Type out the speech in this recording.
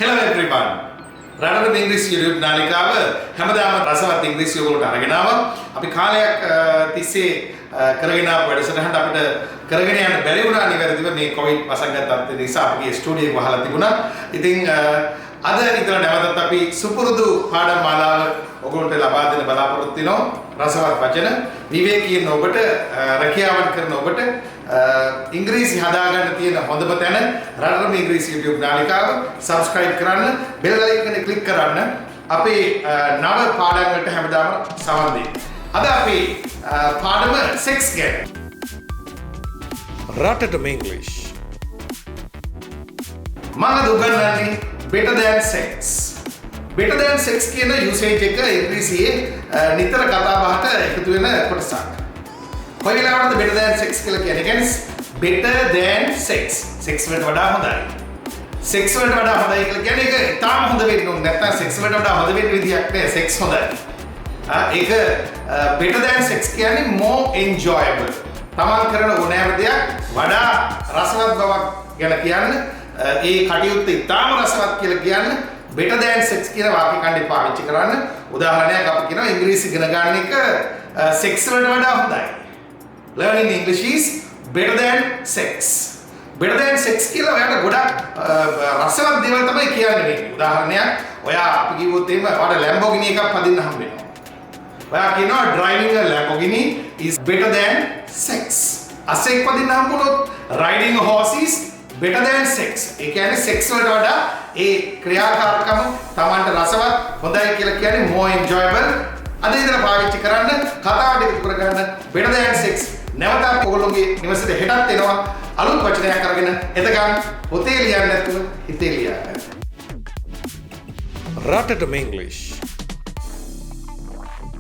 Hello everyone. Ratatama English YouTube නාලිකාව හැමදාම රසවත් ඉංග්‍රීසි ඔයගොල්ලන්ට අරගෙන ආවා. අපි කාලයක් තිස්සේ කරගෙන ආපු වැඩසටහනට අපිට කරගෙන යන්න බැරි වුණා නිවැරදිව මේ කොවිඩ් වසංගත තත්ත්වය නිසා අපගේ ස්ටුඩියෝ එක වහලා තිබුණා. ඉතින් අද ඉතල නැවතත් අපි සුපුරුදු පාඩම් මාලාව ඔයගොල්ලන්ට ලබා දෙන්න බලාපොරොත්තු වෙනවා. රසවත් වචන විවේකීන ඔබට රැකියාවක් කරන ඔබට ඉංග්‍රීසි හදාගන්න තියෙන හොඳම තැන රටරම ඉංග්‍රීසි YouTube නාලිකාව subscribe කරන්න bell icon එක click කරන්න අපේ නව පාඩම් වලට හැමදාම සවන් දෙන්න. අද අපි පාඩම 6 ගැන Ratatama English. මම අද උගන්වන්නේ better than sex. better than sex කියන usage එක ඉංග්‍රීසියේ නිතර කතා බහට එකතු වෙන කොටසක්. කොයි වෙලාවකටද better than sex කියලා කියන්නේ? කියන්නේ better than sex. sex වලට වඩා හොඳයි. sex වලට වඩා හොඳයි කියලා කියන්නේ ඒක ඊටාම හොඳ වෙන්න ඕනේ. නැත්නම් sex වලට වඩා හොඳ වෙන්න විදියක් නෑ. sex හොඳයි. ඒක better than sex කියන්නේ more enjoyable. තමන් කරන ඕනෑම දෙයක් වඩා රසවත් බවක් ගැන කියන්න ඒ කටයුත්ත ඊටාම රසවත් කියලා කියන්න better than sex කියන වාක්‍ය ඛණ්ඩය පාවිච්චි කරන්න. උදාහරණයක් අපි කියනවා ඉංග්‍රීසි ඉගෙන ගන්න එක sex වලට වඩා හොඳයි. Learning English is better than sex. Better than sex කියලා ඔයාලට ගොඩක් රසවත් දේවල් තමයි කියන්නේ මේක. උදාහරණයක් ඔයා අපි කිව්වොත් එහෙම ඔයාලට Lamborghini එකක් පදින්න හම්බ වෙනවා. ඔයා කියනවා driving a Lamborghini is better than sex. අසෙක් පදින්න හම්බුනොත් riding a horse is better than sex. ඒ කියන්නේ sex වලට වඩා ඒ ක්‍රියාකාරකම Tamanට රසවත් හොඳයි කියලා කියන්නේ more enjoyable. අද ඉඳලා පාවිච්චි කරන්න කතාවට එකතු කරගන්න better than sex. නැවතත් ඔයගොල්ලෝගේ නිවසේට හෙටත් එනවා අලුත් වචනයක් අරගෙන. එතකන් පොතේ ලියන්න නැතුව හිතේ ලියන්න. Ratatama English.